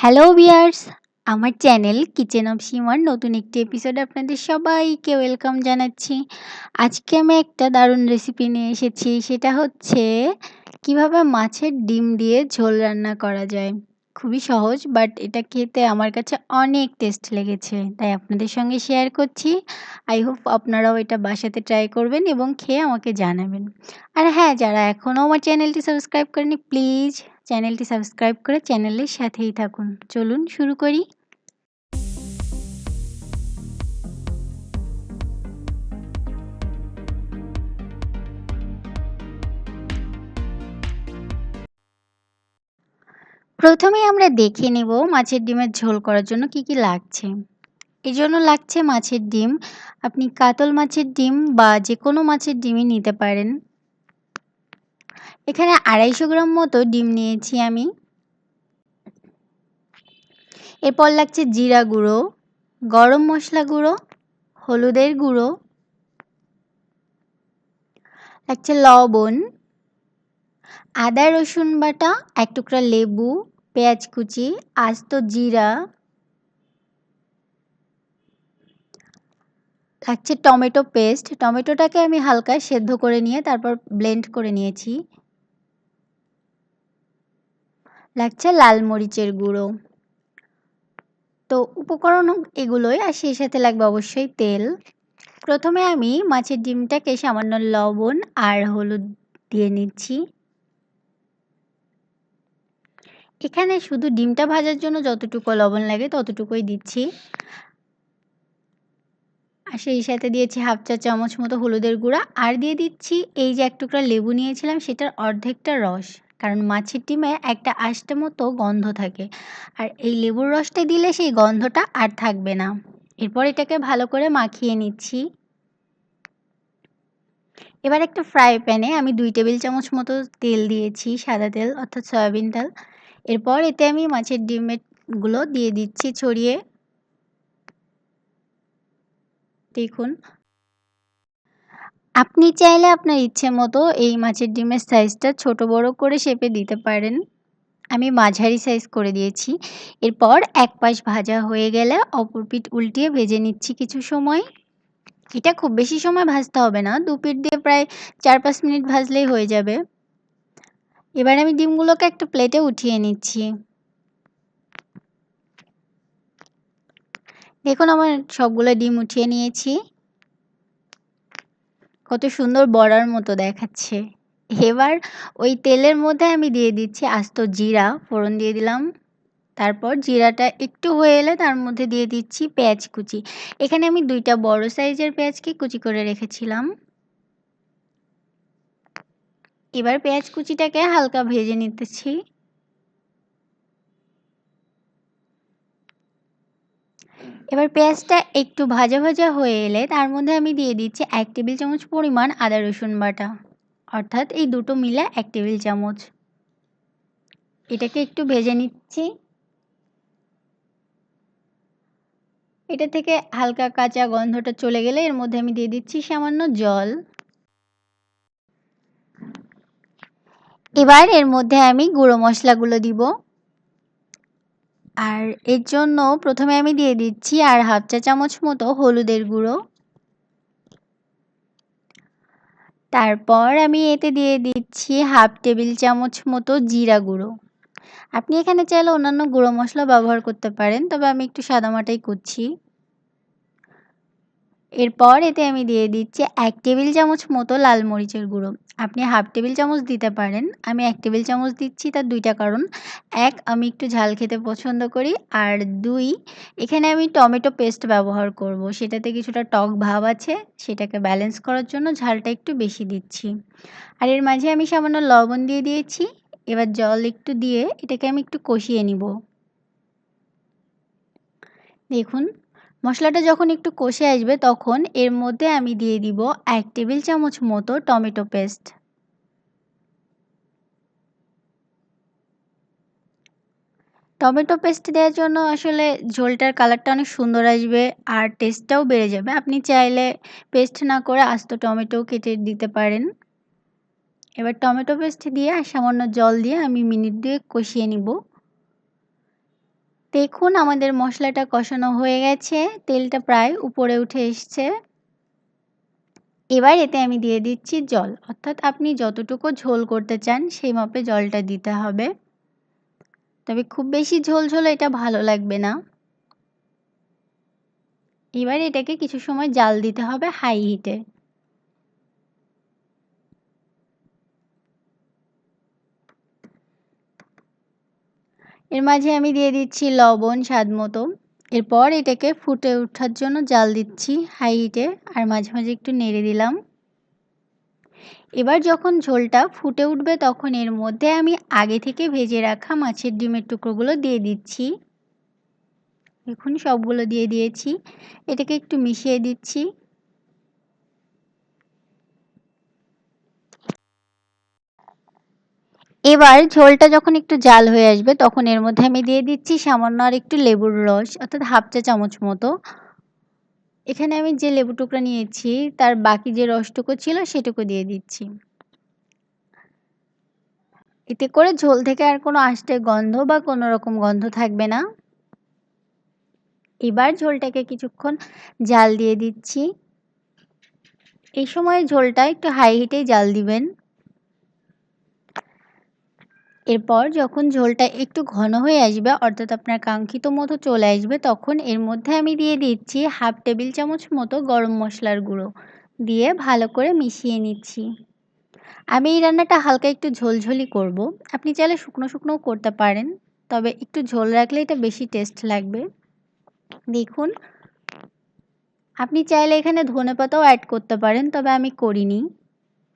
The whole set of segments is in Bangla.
হ্যালো ভিউয়ার্স, আমার চ্যানেল কিচেন অফ সীমার নতুন একটি এপিসোডে আপনাদের সবাইকে ওয়েলকাম জানাচ্ছি। আজকে আমি একটা দারুণ রেসিপি নিয়ে এসেছি। সেটা হচ্ছে কিভাবে মাছের ডিম দিয়ে ঝোল রান্না করা যায়। খুবই সহজ, বাট এটা খেতে আমার কাছে অনেক টেস্ট লেগেছে, তাই আপনাদের সঙ্গে শেয়ার করছি। আই হোপ আপনারাও এটা বাসাতে ট্রাই করবেন এবং খেয়ে আমাকে জানাবেন। আর হ্যাঁ, যারা এখনও আমার চ্যানেলটি সাবস্ক্রাইব করেনি, প্লিজ চ্যানেলটি সাবস্ক্রাইব করে চ্যানেলের সাথেই থাকুন। চলুন শুরু করি। প্রথমেই আমরা দেখে নেব মাছের ডিমের ঝোল করার জন্য কি কি লাগছে। এজন্য লাগছে মাছের ডিম। আপনি কাতল মাছের ডিম বা যে কোনো মাছের ডিমই নিতে পারেন। এখানে 250 গ্রাম মতো ডিম নিয়েছি আমি। এরপর লাগছে জিরা গুঁড়ো, গরম মশলা গুঁড়ো, হলুদের গুঁড়ো, লাগছে লবণ, আদা রসুন বাটা, এক টুকরা লেবু, পেঁয়াজ কুচি, আস্ত জিরা, লাগছে টমেটো পেস্ট। টমেটোটাকে আমি হালকা সেদ্ধ করে নিয়ে তারপর ব্লেন্ড করে নিয়েছি। লাগছে লাল মরিচের গুঁড়ো। তো উপকরণ এগুলোই, আর সেই সাথে লাগবে অবশ্যই তেল। প্রথমে আমি মাছের ডিমটাকে সামান্য লবণ আর হলুদ দিয়ে নিচ্ছি। এখানে শুধু ডিমটা ভাজার জন্য যতটুকু লবণ লাগে ততটুকুই দিচ্ছি। আর সেই সাথে দিয়েছি হাফ চা চামচ মতো হলুদের গুঁড়া, আর দিয়ে দিচ্ছি এই যে এক টুকরা লেবু নিয়েছিলাম সেটার অর্ধেকটা রস। কারণ মাছের ডিমে একটা আষ্টে মতো গন্ধ থাকে, আর এই লেবুর রসটা দিলে সেই গন্ধটা আর থাকবে না। এরপর এটাকে ভালো করে মাখিয়ে নিচ্ছি। এবার একটা ফ্রাই প্যানে আমি 2 টেবিল চামচ মতো তেল দিয়েছি, সাদা তেল অর্থাৎ সয়াবিন তেল। এরপর এতে আমি মাছের ডিমগুলো দিয়ে দিচ্ছি ছড়িয়ে। দেখুন, আপনি চাইলে আপনার ইচ্ছে মতো এই মাছের ডিমের সাইজটা ছোট বড় করে শেপে দিতে পারেন। আমি মাঝারি সাইজ করে দিয়েছি। এরপর এক পাশ ভাজা হয়ে গেলে অপর পিঠ উল্টিয়ে ভেজে নিচ্ছি কিছু সময়। এটা খুব বেশি সময় ভাজতে হবে না, দু পিঠ দিয়ে প্রায় 4-5 মিনিট ভাজলেই হয়ে যাবে। এবার আমি ডিমগুলোকে একটা প্লেটে উঠিয়ে নিচ্ছি। দেখুন, আমার সবগুলো ডিম উঠিয়ে নিয়েছি। কত সুন্দর বড়ার মতো দেখাচ্ছে। এবার ওই তেলের মধ্যে আমি দিয়ে দিচ্ছি আস্ত জিরা, ফোড়ন দিয়ে দিলাম। তারপর জিরাটা একটু হয়ে এলে তার মধ্যে দিয়ে দিচ্ছি পেঁয়াজ কুচি। এখানে আমি 2টা বড় সাইজের পেঁয়াজকে কুচি করে রেখেছিলাম। এবার পেঁয়াজ কুচিটাকে হালকা ভেজে নিতেছি। এবার পেঁয়াজটা একটু ভাজা ভাজা হয়ে এলে তার মধ্যে আমি দিয়ে দিচ্ছি 1 টেবিল চামচ পরিমাণ আদা রসুন বাটা, অর্থাৎ এই দুটো মিলে 1 টেবিল চামচ। এটাকে একটু ভেজে নিচ্ছি। এটা থেকে হালকা কাঁচা গন্ধটা চলে গেলে এর মধ্যে আমি দিয়ে দিচ্ছি সামান্য জল। এবার এর মধ্যে আমি গুঁড়ো মশলাগুলো দিব। আর এর জন্য প্রথমে আমি দিয়ে দিচ্ছি আর হাফ চা চামচ মতো হলুদের গুঁড়ো। তারপর আমি এতে দিয়ে দিচ্ছি হাফ টেবিল চামচ মতো জিরা গুঁড়ো। আপনি এখানে চাইলে অন্যান্য গুঁড়ো মশলা ব্যবহার করতে পারেন, তবে আমি একটু সাদামাটাই করছি। এরপর এতে আমি দিয়ে দিচ্ছি 1 টেবিল চামচ মতো লাল মরিচের গুঁড়ো। আপনি হাফ টেবিল চামচ দিতে পারেন, আমি 1 টেবিল চামচ দিচ্ছি। তার 2টা কারণ: 1, আমি একটু ঝাল খেতে পছন্দ করি, আর 2, এখানে আমি টমেটো পেস্ট ব্যবহার করব। সেটাতে কিছুটা টক ভাব আছে, সেটাকে ব্যালেন্স করার জন্য ঝালটা একটু বেশি দিচ্ছি। আর এর মাঝে আমি সামান্য লবণ দিয়ে দিয়েছি। এবার জল একটু দিয়ে এটাকে আমি একটু কষিয়ে নিব। দেখুন, মশলাটা যখন একটু কষে আসবে তখন এর মধ্যে আমি দিয়ে দিব 1 টেবিল চামচ মতো টমেটো পেস্ট। টমেটো পেস্ট দেওয়ার জন্য আসলে ঝোলটার কালারটা অনেক সুন্দর আসবে, আর টেস্টটাও বেড়ে যাবে। আপনি চাইলে পেস্ট না করে আস্ত টমেটোও কেটে দিতে পারেন। এবার টমেটো পেস্ট দিয়ে আর সামান্য জল দিয়ে আমি মিনিট 2 কষিয়ে নিব। দেখুন আমাদের মশলাটা কষানো হয়ে গেছে, তেলটা প্রায় উপরে উঠে এসছে। এবার এতে আমি দিয়ে দিচ্ছি জল, অর্থাৎ আপনি যতটুকু ঝোল করতে চান সেই মাপে জলটা দিতে হবে। তবে খুব বেশি ঝোল ঝোল এটা ভালো লাগবে না। এবার এটাকে কিছু সময় জাল দিতে হবে হাই হিটে। এর মাঝে আমি দিয়ে দিচ্ছি লবণ স্বাদ মতো। এরপর এটাকে ফুটে ওঠার জন্য জাল দিচ্ছি হাই হিটে, আর মাঝে মাঝে একটু নেড়ে দিলাম। এবার যখন ঝোলটা ফুটে উঠবে তখন এর মধ্যে আমি আগে থেকে ভেজে রাখা মাছের ডিমের টুকরোগুলো দিয়ে দিচ্ছি। এখন সবগুলো দিয়ে দিয়েছি, এটাকে একটু মিশিয়ে দিচ্ছি। এবার ঝোলটা যখন একটু জাল হয়ে আসবে তখন এর মধ্যে আমি দিয়ে দিচ্ছি সামান্য আর একটু লেবুর রস, অর্থাৎ হাফ চা চামচ মতো। এখানে আমি যে লেবু টুকরা নিয়েছি তার বাকি যে রসটুকু ছিল সেটুকু দিয়ে দিচ্ছি। এতে করে ঝোল থেকে আর কোনো আষ্টে গন্ধ বা কোনো রকম গন্ধ থাকবে না। এবার ঝোলটাকে কিছুক্ষণ জাল দিয়ে দিচ্ছি। এই সময় ঝোলটা একটু হাই হিটেই জাল দিবেন। এরপর যখন ঝোলটা একটু ঘন হয়ে আসবে, অর্থাৎ আপনার কাঙ্ক্ষিত মতো চলে আসবে, তখন এর মধ্যে আমি দিয়ে দিচ্ছি হাফ টেবিল চামচ মতো গরম মশলার গুঁড়ো দিয়ে ভালো করে মিশিয়ে নিচ্ছি। আমি এই রান্নাটা হালকা একটু ঝোলঝোলি করব। আপনি চাইলে শুকনো শুকনোও করতে পারেন, তবে একটু ঝোল রাখলে এটা বেশি টেস্ট লাগবে। দেখুন, আপনি চাইলে এখানে ধনেপাতাও অ্যাড করতে পারেন, তবে আমি করিনি,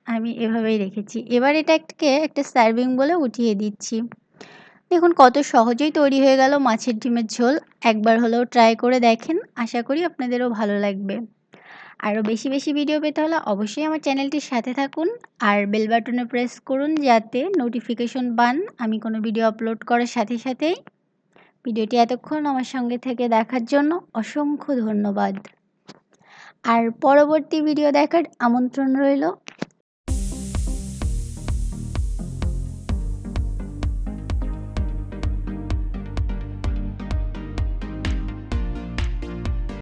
আমি এভাবেই রেখেছি। এবার এটাকে একটা সার্ভিং বলে উঠিয়ে দিচ্ছি। দেখুন কত সহজেই তৈরি হয়ে গেল মাছের ডিমের ঝোল। একবার হলেও ট্রাই করে দেখেন, আশা করি আপনাদেরও ভালো লাগবে। আরও বেশি বেশি ভিডিও পেতে হলে অবশ্যই আমার চ্যানেলটির সাথে থাকুন, আর বেল বাটনে প্রেস করুন যাতে নোটিফিকেশন পান আমি কোনো ভিডিও আপলোড করার সাথে সাথেই। ভিডিওটি এতক্ষণ আমার সঙ্গে থেকে দেখার জন্য অসংখ্য ধন্যবাদ। আর পরবর্তী ভিডিও দেখার আমন্ত্রণ রইল।